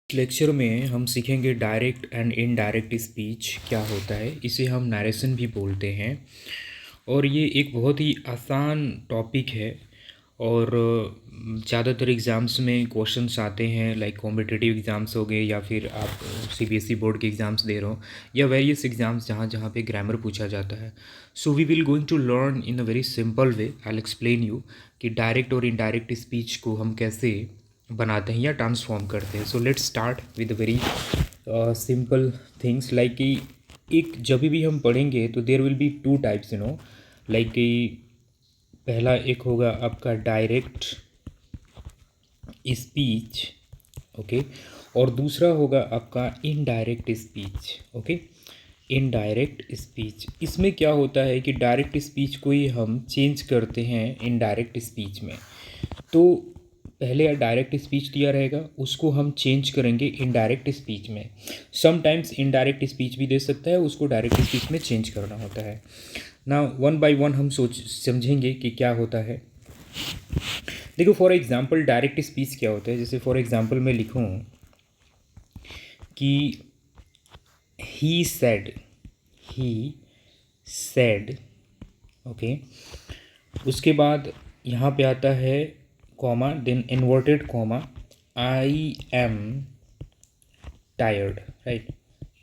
Lecture में हम सीखेंगे डायरेक्ट एंड इनडायरेक्ट स्पीच क्या होता है। इसे हम नरेशन भी बोलते हैं और ये एक बहुत ही आसान टॉपिक है और ज़्यादातर एग्ज़ाम्स में क्वेश्चंस आते हैं, लाइक कॉम्पिटिटिव एग्ज़ाम्स हो गए या फिर आप सीबीएसई बोर्ड के एग्ज़ाम्स दे रहे हो या वेरियस एग्ज़ाम्स जहाँ जहाँ पे ग्रामर पूछा जाता है। So we will going to learn in a very simple way. I will explain you कि डायरेक्ट और इनडायरेक्ट स्पीच को हम कैसे बनाते हैं या ट्रांसफॉर्म करते हैं। So let's start with very simple things, like कि एक जब भी हम पढ़ेंगे तो there will be two types, like कि पहला एक होगा आपका डायरेक्ट स्पीच, ओके, और दूसरा होगा आपका indirect speech, okay. Indirect speech इसमें क्या होता है कि डायरेक्ट स्पीच को ही हम चेंज करते हैं इनडायरेक्ट स्पीच में। तो पहले डायरेक्ट स्पीच दिया रहेगा, उसको हम चेंज करेंगे इनडायरेक्ट स्पीच में। समटाइम्स इनडायरेक्ट स्पीच भी दे सकता है, उसको डायरेक्ट स्पीच में चेंज करना होता है ना। वन बाय वन हम समझेंगे कि क्या होता है। देखो, फॉर एग्जांपल डायरेक्ट स्पीच क्या होता है। जैसे फॉर एग्जांपल मैं लिखूं कि ही सेड, ओके। उसके बाद यहाँ पे आता है comma, then inverted comma, I am tired, right.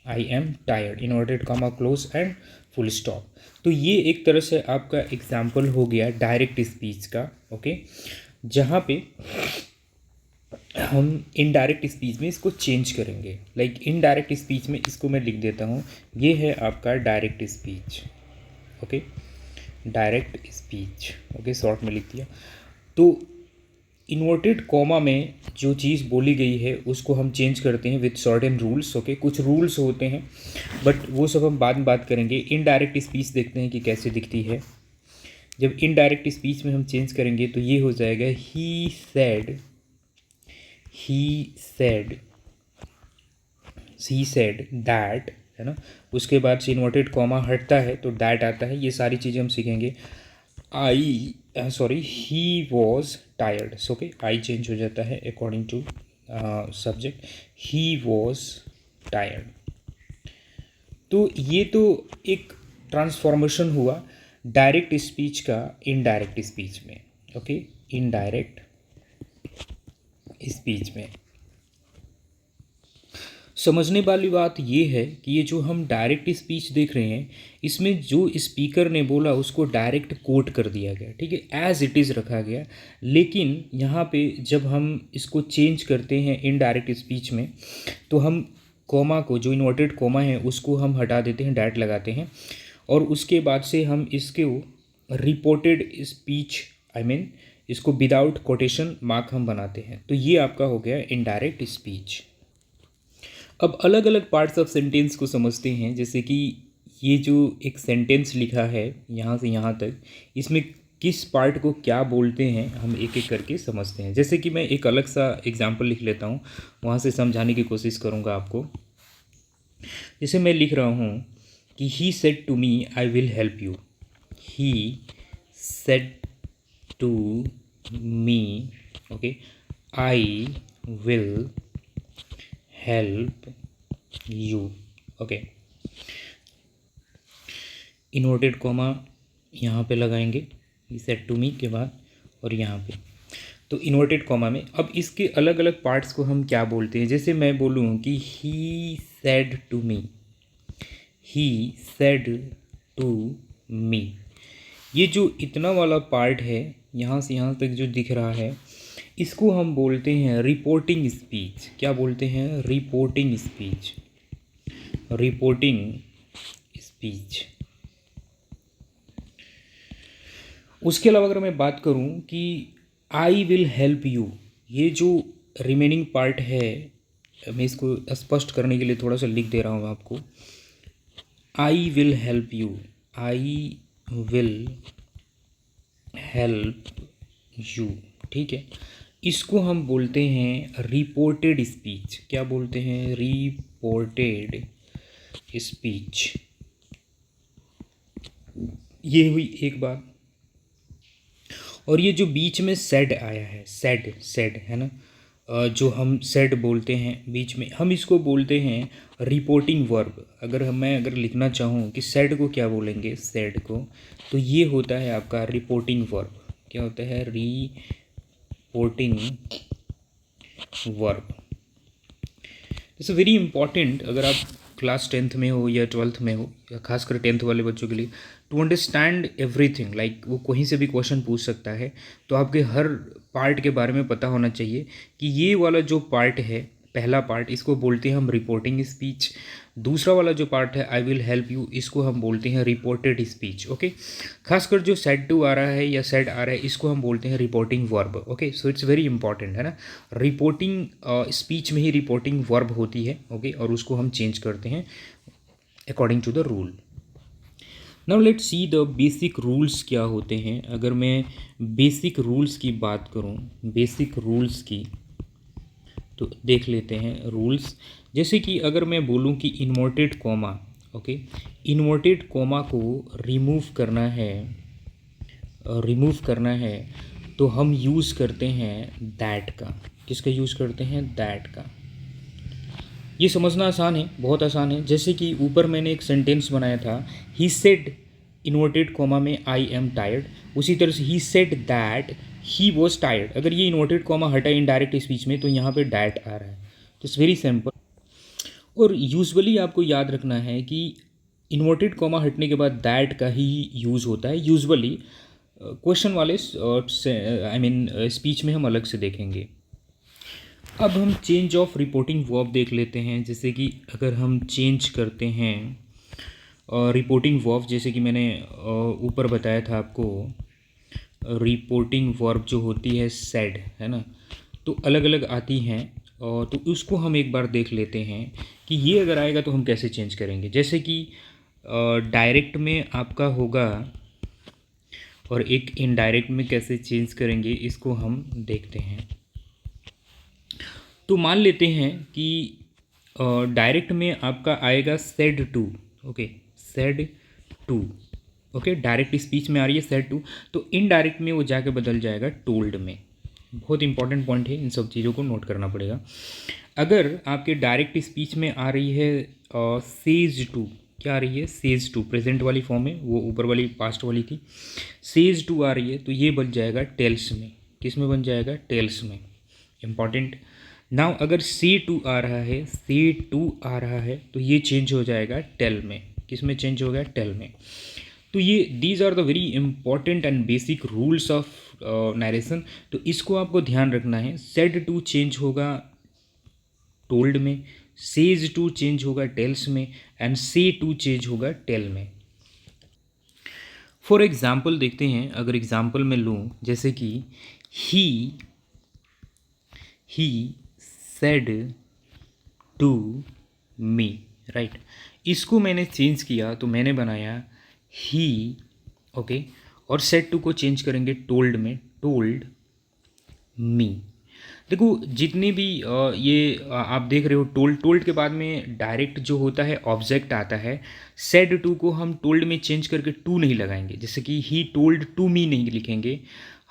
I am tired, inverted comma, close and full stop. तो ये एक तरह से आपका एग्जाम्पल हो गया डायरेक्ट स्पीच का, ओके। जहाँ पे हम इनडायरेक्ट स्पीच में इसको चेंज करेंगे। लाइक इनडायरेक्ट स्पीच में इसको मैं लिख देता हूँ, ये है आपका direct speech, okay. Direct speech, okay, short में लिख दिया। तो इन्वर्टेड कॉमा में जो चीज़ बोली गई है उसको हम चेंज करते हैं विथ सर्टेन रूल्स, ओके। कुछ रूल्स होते हैं बट वो सब हम बाद में बात करेंगे। इनडायरेक्ट स्पीच देखते हैं कि कैसे दिखती है। जब इनडायरेक्ट स्पीच में हम चेंज करेंगे तो ये हो जाएगा ही सेड दैट, है ना। उसके बाद से इन्वर्टेड कॉमा हटता है तो दैट आता है। ये सारी चीज़ें हम सीखेंगे। He was tired, okay, I change हो जाता है according to subject. He was tired. तो ये तो एक ट्रांसफॉर्मेशन हुआ डायरेक्ट स्पीच का इनडायरेक्ट स्पीच में, ओके। इनडायरेक्ट स्पीच में समझने वाली बात ये है कि ये जो हम डायरेक्ट स्पीच देख रहे हैं इसमें जो स्पीकर ने बोला उसको डायरेक्ट कोट कर दिया गया, ठीक है, एज इट इज़ रखा गया। लेकिन यहाँ पे जब हम इसको चेंज करते हैं इनडायरेक्ट स्पीच में तो हम कॉमा को, जो इन्वर्टेड कॉमा है उसको हम हटा देते हैं, डैट लगाते हैं, और उसके बाद से हम इसको रिपोर्टेड स्पीच, आई मीन इसको विदाउट कोटेशन मार्क हम बनाते हैं। तो ये आपका हो गया इनडायरेक्ट स्पीच। अब अलग अलग पार्ट्स ऑफ सेंटेंस को समझते हैं। जैसे कि ये जो एक सेंटेंस लिखा है यहाँ से यहाँ तक, इसमें किस पार्ट को क्या बोलते हैं हम एक एक करके समझते हैं। जैसे कि मैं एक अलग सा एग्जांपल लिख लेता हूँ, वहाँ से समझाने की कोशिश करूँगा आपको। जैसे मैं लिख रहा हूँ कि he said to me I will help you. He said to me, okay, I will help you, okay. Inverted comma यहाँ पे लगाएंगे ही सेड टू मी के बाद, और यहाँ पे तो इन्वर्टेड कॉमा में। अब इसके अलग अलग पार्ट्स को हम क्या बोलते हैं। जैसे मैं बोलूँ कि he said to me, he said to me, ये जो इतना वाला पार्ट है यहाँ से यहाँ तक जो दिख रहा है इसको हम बोलते हैं रिपोर्टिंग स्पीच। क्या बोलते हैं? Reporting speech, reporting speech. उसके अलावा अगर मैं बात करूं कि आई विल हेल्प यू, ये जो रिमेनिंग पार्ट है, मैं इसको स्पष्ट करने के लिए थोड़ा सा लिख दे रहा हूँ आपको। आई will help you, I will help you, ठीक है। इसको हम बोलते हैं रिपोर्टेड स्पीच। क्या बोलते हैं? Reported speech. ये हुई एक बात। और ये जो बीच में सेड आया है, सेड है ना, जो हम सेड बोलते हैं बीच में, हम इसको बोलते हैं रिपोर्टिंग वर्ब। अगर लिखना चाहूँ कि सेड को क्या बोलेंगे, सेड को, तो ये होता है आपका रिपोर्टिंग वर्ब। क्या होता है? Reporting verb. It's very important अगर आप क्लास 10th में हो या 12th में हो, या खासकर 10th वाले बच्चों के लिए, टू अंडरस्टैंड एवरीथिंग। लाइक वो कहीं से भी क्वेश्चन पूछ सकता है, तो आपके हर पार्ट के बारे में पता होना चाहिए कि ये वाला जो पार्ट है, पहला पार्ट, इसको बोलते हैं हम रिपोर्टिंग स्पीच। दूसरा वाला जो पार्ट है आई विल हेल्प यू, इसको हम बोलते हैं रिपोर्टेड स्पीच। ओके, खासकर जो सेड टू आ रहा है या सेड आ रहा है, इसको हम बोलते हैं reporting verb. Okay, so it's very important है ना। रिपोर्टिंग स्पीच में ही रिपोर्टिंग वर्ब होती है। ओके, और उसको हम चेंज करते हैं according to the rule. Now let's see the basic rules क्या होते हैं। अगर मैं बेसिक रूल्स की बात करूं, बेसिक रूल्स की, तो देख लेते हैं रूल्स। जैसे कि अगर मैं बोलूं कि inverted comma, okay, inverted comma को रिमूव करना है तो हम यूज़ करते हैं दैट का। किसका यूज़ करते हैं? दैट का। ये समझना आसान है, बहुत आसान है। जैसे कि ऊपर मैंने एक सेंटेंस बनाया था, ही सेड इन्वर्टेड कॉमा में आई एम टायर्ड, उसी तरह से he said that he was tired. अगर ये इन्वर्टेड कॉमा हटा इनडायरेक्ट स्पीच में, तो यहाँ पे डैट आ रहा है। तो इट्स वेरी सिंपल। और यूजुअली आपको याद रखना है कि इन्वर्टेड कॉमा हटने के बाद दैट का ही यूज़ होता है यूजुअली। क्वेश्चन वाले आई मीन स्पीच में हम अलग से देखेंगे। अब हम चेंज ऑफ रिपोर्टिंग वर्ब देख लेते हैं। जैसे कि अगर हम चेंज करते हैं रिपोर्टिंग वर्ब, जैसे कि मैंने ऊपर बताया था आपको, रिपोर्टिंग वर्ब जो होती है सेड, है ना, तो अलग अलग आती हैं। तो उसको हम एक बार देख लेते हैं कि ये अगर आएगा तो हम कैसे चेंज करेंगे। जैसे कि डायरेक्ट में आपका होगा और एक इनडायरेक्ट में कैसे चेंज करेंगे, इसको हम देखते हैं। तो मान लेते हैं कि डायरेक्ट में आपका आएगा said to. Okay, said to. Okay, direct speech में आ रही है सेड टू, तो इनडायरेक्ट में वो जाके बदल जाएगा टोल्ड में। बहुत इंपॉर्टेंट पॉइंट है, इन सब चीज़ों को नोट करना पड़ेगा। अगर आपके डायरेक्ट स्पीच में आ रही है सेज टू, क्या आ रही है? सेज टू, प्रेजेंट वाली फॉर्म है, वो ऊपर वाली पास्ट वाली थी। सेज टू आ रही है तो ये बन जाएगा टेल्स में। किस में बन जाएगा? टेल्स में। इंपॉर्टेंट। नाउ अगर सी टू आ रहा है, सी टू आ रहा है, तो ये चेंज हो जाएगा टेल में। किस में चेंज हो गया? टेल में। तो ये these are the very important and basic rules of narration. तो इसको आपको ध्यान रखना है। सेड टू चेंज होगा टोल्ड में, सेज टू चेंज होगा टेल्स में, एंड से टू चेंज होगा टेल में। फॉर एग्जाम्पल देखते हैं। अगर एग्जाम्पल में लूँ, जैसे कि he said to me, right. इसको मैंने चेंज किया तो मैंने बनाया ही। ओके, और सेड टू को चेंज करेंगे टोल्ड में, टोल्ड मी। देखो जितने भी आप देख रहे हो, टोल्ड के बाद में डायरेक्ट जो होता है ऑब्जेक्ट आता है। सेड टू को हम टोल्ड में चेंज करके टू नहीं लगाएंगे, जैसे कि ही टोल्ड टू मी नहीं लिखेंगे,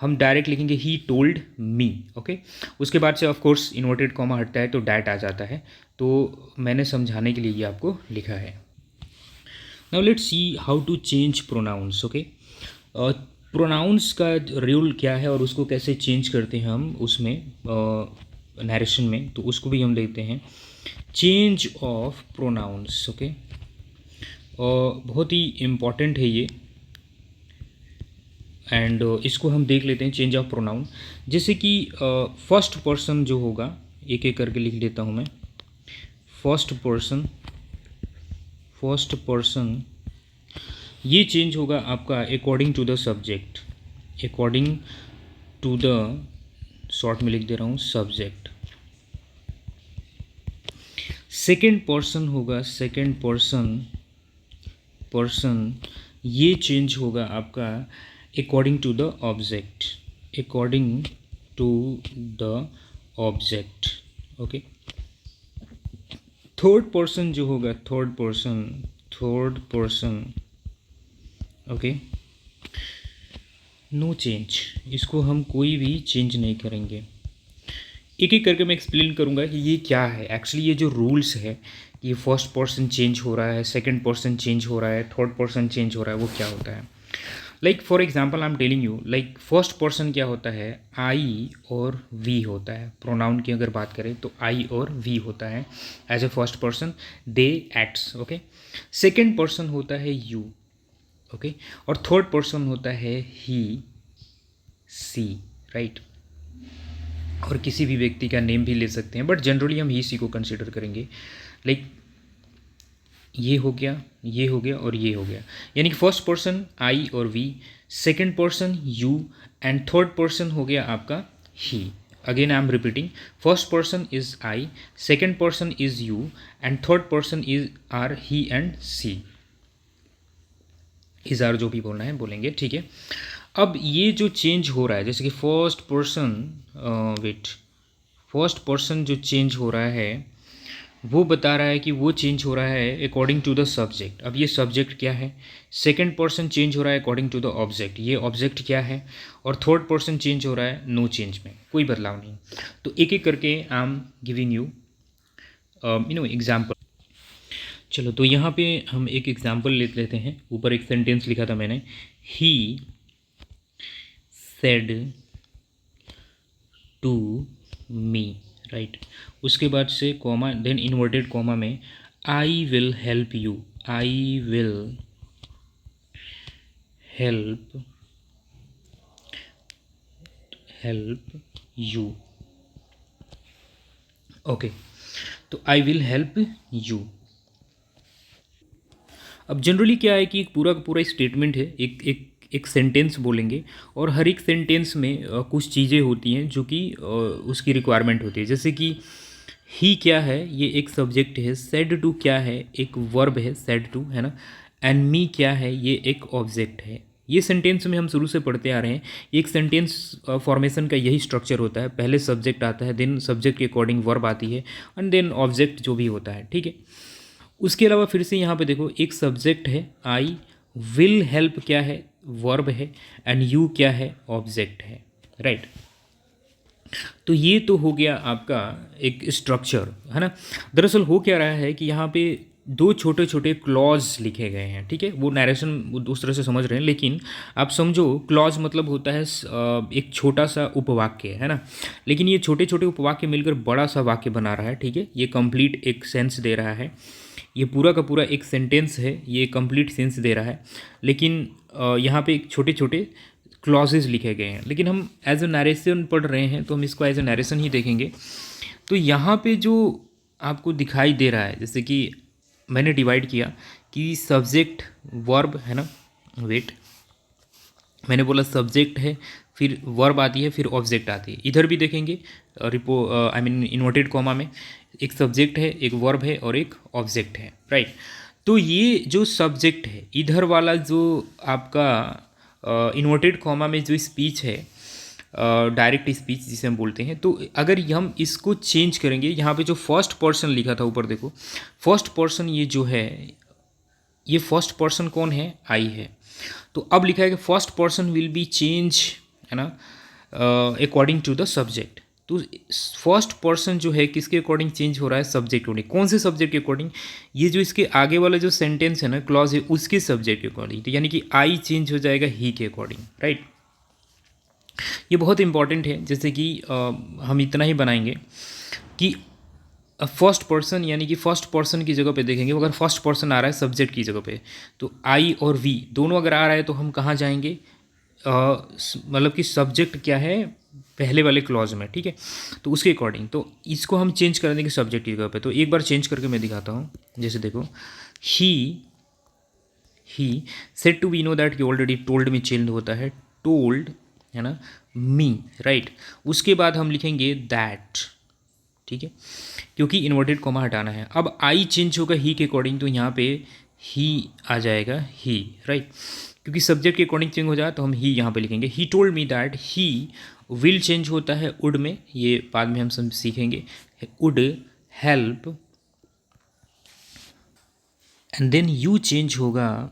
हम डायरेक्ट लिखेंगे ही टोल्ड मी। ओके, उसके बाद से ऑफ कोर्स इन्वर्टेड कॉमा हटता है तो डैट आ जाता है। तो मैंने समझाने के लिए ये आपको लिखा है। Now let's see how to change pronouns. Okay, pronouns का रूल क्या है और उसको कैसे चेंज करते हैं हम उसमें नरेशन में, तो उसको भी हम देखते हैं। Change of pronouns. ओके, बहुत ही इम्पॉर्टेंट है ये, एंड इसको हम देख लेते हैं। चेंज ऑफ प्रोनाउन, जैसे कि फर्स्ट पर्सन जो होगा, एक एक करके लिख लेता हूँ मैं। फर्स्ट पर्सन ये चेंज होगा आपका according to the subject, according to the, short में लिख दे रहा हूँ, सब्जेक्ट। सेकेंड पर्सन होगा, सेकेंड पर्सन ये चेंज होगा आपका according to the object, according to the object. Okay, third person जो होगा, third person, okay, no change, इसको हम कोई भी चेंज नहीं करेंगे। एक एक करके मैं एक्सप्लेन करूँगा कि ये क्या है एक्चुअली। ये जो रूल्स है, ये फर्स्ट पर्सन चेंज हो रहा है, सेकंड पर्सन चेंज हो रहा है, थर्ड पर्सन चेंज हो रहा है, वो क्या होता है। Like for example I am telling you, like first person क्या होता है, आई और वी होता है। प्रोनाउन की अगर बात करें तो आई और वी होता है as a first person, they acts, okay. Second person होता है यू, ओके। और थर्ड पर्सन होता है ही, सी, राइट। और किसी भी व्यक्ति का नेम भी ले सकते हैं, बट जनरली हम ही सी को कंसिडर करेंगे। लाइक ये हो गया, ये हो गया और ये हो गया, यानी कि फर्स्ट पर्सन आई और we, second person you and third person हो गया आपका ही। Again I am repeating, first person is I, second person is you and third person is are he and she. Is are जो भी बोलना है बोलेंगे, ठीक है। अब ये जो चेंज हो रहा है, जैसे कि first person, wait, first person जो चेंज हो रहा है वो बता रहा है कि वो चेंज हो रहा है अकॉर्डिंग टू द सब्जेक्ट। अब ये सब्जेक्ट क्या है। सेकंड पर्सन चेंज हो रहा है अकॉर्डिंग टू द ऑब्जेक्ट, ये ऑब्जेक्ट क्या है। और थर्ड पर्सन चेंज हो रहा है नो चेंज में, कोई बदलाव नहीं। तो एक एक करके I am giving you example. चलो तो यहाँ पे हम एक एग्जाम्पल ले लेते हैं। ऊपर एक सेंटेंस लिखा था मैंने, he said to me, right. उसके बाद से कॉमा, देन इन्वर्टेड कॉमा में I will help you, I will help you, okay. तो आई विल हेल्प यू। अब जनरली क्या है कि एक पूरा का पूरा स्टेटमेंट है, एक सेंटेंस बोलेंगे और हर एक सेंटेंस में कुछ चीज़ें होती हैं जो कि उसकी रिक्वायरमेंट होती है। जैसे कि ही क्या है, ये एक सब्जेक्ट है। सेड टू क्या है, एक वर्ब है, सेड टू, है ना। एंड मी क्या है, ये एक ऑब्जेक्ट है। ये सेंटेंस में हम शुरू से पढ़ते आ रहे हैं। एक सेंटेंस फॉर्मेशन का यही स्ट्रक्चर होता है, पहले सब्जेक्ट आता है, देन सब्जेक्ट के अकॉर्डिंग वर्ब आती है एंड देन ऑब्जेक्ट जो भी होता है, ठीक है। उसके अलावा फिर से यहाँ पे देखो, एक सब्जेक्ट है आई, विल हेल्प क्या है, वर्ब है, एंड यू क्या है, ऑब्जेक्ट है, राइट। तो ये तो हो गया आपका एक स्ट्रक्चर, है ना। दरअसल हो क्या रहा है कि यहाँ पे दो छोटे छोटे क्लॉज लिखे गए हैं, ठीक है। वो नरेशन उस तरह से समझ रहे हैं, लेकिन आप समझो क्लॉज मतलब होता है एक छोटा सा उपवाक्य, है ना। लेकिन ये छोटे छोटे उपवाक्य मिलकर बड़ा सा वाक्य बना रहा है, ठीक है। ये कंप्लीट एक सेंस दे रहा है, ये पूरा का पूरा एक सेंटेंस है, ये कंप्लीट सेंस दे रहा है। लेकिन यहाँ पे एक छोटे छोटे क्लॉजेज लिखे गए हैं, लेकिन हम एज ए नरेशन पढ़ रहे हैं तो हम इसको एज ए नरेशन ही देखेंगे। तो यहाँ पे जो आपको दिखाई दे रहा है, जैसे कि मैंने डिवाइड किया कि सब्जेक्ट वर्ब, है ना। वेट, मैंने बोला सब्जेक्ट है, फिर वर्ब आती है, फिर ऑब्जेक्ट आती है। इधर भी देखेंगे आई मीन इन्वर्टेड कॉमा में एक सब्जेक्ट है, एक वर्ब है और एक ऑब्जेक्ट है, राइट। तो ये जो सब्जेक्ट है, इधर वाला जो आपका इन्वर्टेड कॉमा में जो स्पीच है, डायरेक्ट स्पीच जिसे हम बोलते हैं, तो अगर हम इसको चेंज करेंगे, यहाँ पे जो फर्स्ट पर्सन लिखा था ऊपर देखो, फर्स्ट पर्सन ये जो है, ये फर्स्ट पर्सन कौन है, आई है। तो अब लिखा है कि first person will be change, है ना, अकॉर्डिंग टू द सब्जेक्ट। तो फर्स्ट पर्सन जो है किसके अकॉर्डिंग चेंज हो रहा है, सब्जेक्ट अकॉर्डिंग। कौन से सब्जेक्ट के अकॉर्डिंग, ये जो इसके आगे वाला जो सेंटेंस है ना, क्लॉज है, उसके सब्जेक्ट के अकॉर्डिंग। तो यानी कि आई चेंज हो जाएगा ही के अकॉर्डिंग, राइट। ये बहुत इंपॉर्टेंट है। जैसे कि हम इतना ही बनाएंगे कि फर्स्ट पर्सन, यानी कि फर्स्ट पर्सन की जगह पे देखेंगे, अगर फर्स्ट पर्सन आ रहा है सब्जेक्ट की जगह पे, तो आई और वी दोनों अगर आ रहा है तो हम कहाँ जाएंगे, मतलब कि सब्जेक्ट क्या है पहले वाले क्लॉज में, ठीक है। तो उसके अकॉर्डिंग तो इसको हम चेंज कर देंगे सब्जेक्ट की जगह पे। तो एक बार चेंज करके मैं दिखाता हूँ। जैसे देखो, he said to, we know that कि ऑलरेडी टोल्ड में चेंज होता है, टोल्ड, है ना, मी, राइट। उसके बाद हम लिखेंगे दैट, ठीक है, क्योंकि इन्वर्टेड कॉमा हटाना है। अब आई चेंज होगा ही के अकॉर्डिंग, तो यहाँ पे ही आ जाएगा ही, राइट। क्योंकि सब्जेक्ट के अकॉर्डिंग चेंज हो जाए तो हम ही यहाँ पे लिखेंगे। ही told me that, he will change होता है वुड में, ये बाद में हम सब सीखेंगे, would help, and then you change होगा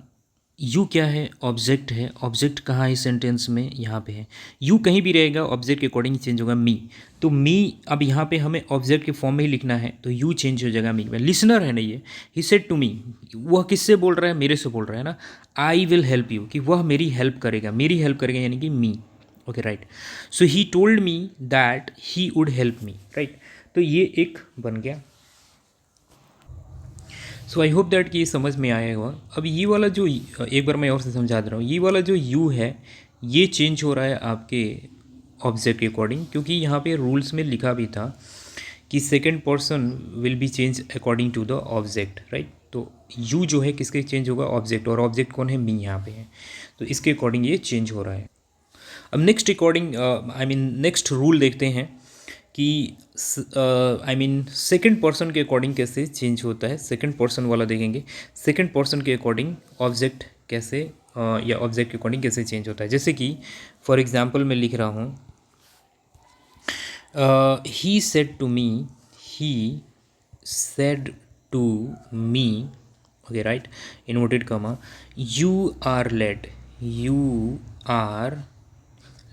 यू क्या है, ऑब्जेक्ट है। ऑब्जेक्ट कहाँ है इस सेंटेंस में, यहाँ पे है। यू कहीं भी रहेगा, ऑब्जेक्ट के अकॉर्डिंग चेंज होगा मी। तो मी अब यहाँ पे हमें ऑब्जेक्ट के फॉर्म में ही लिखना है, तो यू चेंज हो जाएगा मी में। लिसनर है ना ये, ही सेड टू मी, वह किससे बोल रहा है, मेरे से बोल रहा है ना। आई विल हेल्प यू, कि वह मेरी हेल्प करेगा, मेरी हेल्प करेगा यानी कि me. Okay right. So he told me that he would help me, right. तो ये एक बन गया। सो आई होप दैट कि ये समझ में आया होगा। अब ये वाला जो, एक बार मैं और से समझा दे रहा हूँ, ये वाला जो यू है ये चेंज हो रहा है आपके ऑब्जेक्ट के अकॉर्डिंग, क्योंकि यहाँ पे रूल्स में लिखा भी था कि second person will be change according to the object, right. तो यू जो है किसके चेंज होगा, ऑब्जेक्ट, और ऑब्जेक्ट कौन है, मी यहाँ पे है। तो इसके अकॉर्डिंग ये चेंज हो रहा है। अब नेक्स्ट अकॉर्डिंग नेक्स्ट रूल देखते हैं कि सेकंड पर्सन के अकॉर्डिंग कैसे चेंज होता है। सेकंड पर्सन वाला देखेंगे, सेकंड पर्सन के अकॉर्डिंग ऑब्जेक्ट कैसे या ऑब्जेक्ट के अकॉर्डिंग कैसे चेंज होता है। जैसे कि फॉर एग्जांपल मैं लिख रहा हूँ, he said to me, he said to me, okay right, inverted comma, you are late, you are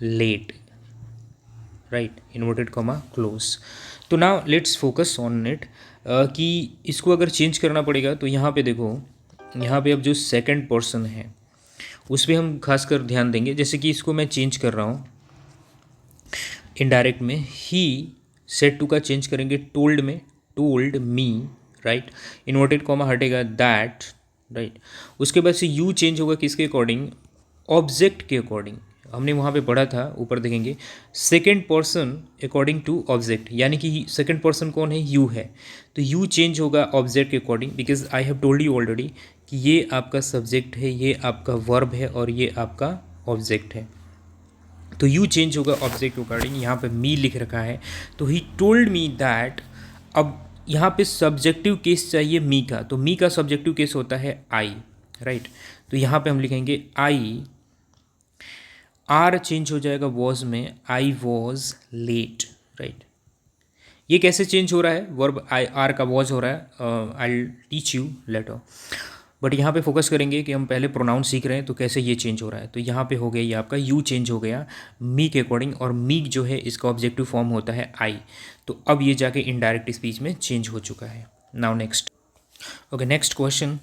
late, right, inverted comma close. तो now let's focus on it कि इसको अगर चेंज करना पड़ेगा तो यहाँ पे देखो, यहाँ पे अब जो सेकंड पर्सन है उस पर हम खासकर ध्यान देंगे। जैसे कि इसको मैं चेंज कर रहा हूँ इनडायरेक्ट में, ही सेड टू का चेंज करेंगे टोल्ड में, told me, right, inverted comma हटेगा दैट, राइट। उसके बाद से यू चेंज होगा किसके अकॉर्डिंग, ऑब्जेक्ट के अकॉर्डिंग। हमने वहाँ पे पढ़ा था, ऊपर देखेंगे, second person according to object, यानी कि सेकेंड पर्सन कौन है, यू है। तो यू चेंज होगा ऑब्जेक्ट के according, because I have told you already कि ये आपका सब्जेक्ट है, ये आपका वर्ब है और ये आपका ऑब्जेक्ट है। तो यू चेंज होगा ऑब्जेक्ट के अकॉर्डिंग। यहाँ पे मी लिख रखा है, तो ही टोल्ड मी दैट। अब यहाँ पे सब्जेक्टिव केस चाहिए मी का, तो मी का सब्जेक्टिव केस होता है आई, राइट। तो यहाँ पे हम लिखेंगे आई, आर चेंज हो जाएगा वॉज में, आई वॉज लेट, राइट। ये कैसे चेंज हो रहा है, वर्ब आई आर का वॉज हो रहा है, I teach you later. But यहाँ पे फोकस करेंगे कि हम पहले प्रोनाउन सीख रहे हैं तो कैसे ये चेंज हो रहा है। तो यहाँ पे हो गया ये आपका यू चेंज हो गया मी के अकॉर्डिंग, और मी जो है इसका ऑब्जेक्टिव फॉर्म होता है आई। तो अब ये जाके इनडायरेक्ट स्पीच में चेंज हो चुका है। Now next, okay next question,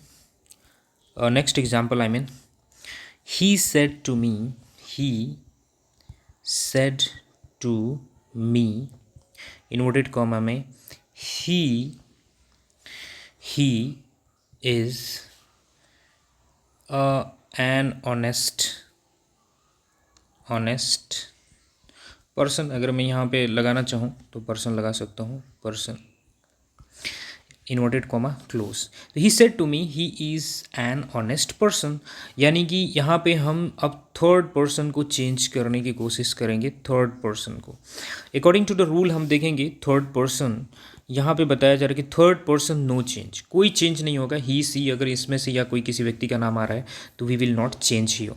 next example, I mean, he said to me, he said to me, inverted comma में, he is an honest person। अगर मैं यहाँ पे लगाना चाहूँ तो पर्सन लगा सकता हूँ, पर्सन, इन्वर्टेड कॉमा क्लोज। तो he said to me he is an honest person, यानी कि यहाँ पे हम अब थर्ड पर्सन को चेंज करने की कोशिश करेंगे, थर्ड पर्सन को। अकॉर्डिंग टू द रूल हम देखेंगे थर्ड पर्सन, यहाँ पे बताया जा रहा है कि थर्ड पर्सन नो चेंज, कोई चेंज नहीं होगा। ही सी अगर इसमें से या कोई किसी व्यक्ति का नाम आ रहा है तो we will not change here.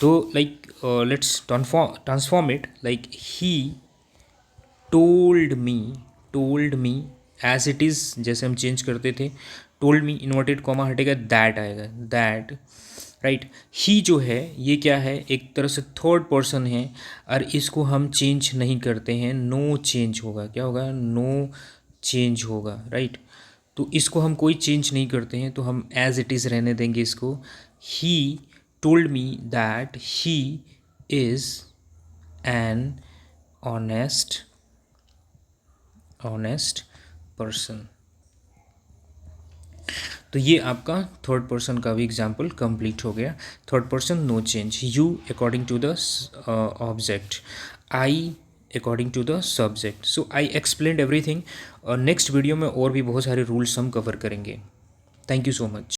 तो like let's transform it, like he told me as it is, जैसे हम चेंज करते थे, टोल्ड मी, इन्वर्टेड कॉमा हटेगा, दैट आएगा, दैट, राइट। ही जो है ये क्या है, एक तरह से थर्ड पर्सन है, और इसको हम चेंज नहीं करते हैं, नो चेंज होगा। क्या होगा, नो चेंज होगा, राइट। तो इसको हम कोई चेंज नहीं करते हैं, तो हम एज इट इज़ रहने देंगे इसको। ही told me that he is an honest person. तो ये आपका थर्ड पर्सन का भी एग्जाम्पल कंप्लीट हो गया। Third person no change, you according to the object, I according to the subject. So I explained everything. Next video में और भी बहुत सारे रूल्स हम कवर करेंगे। Thank you so much.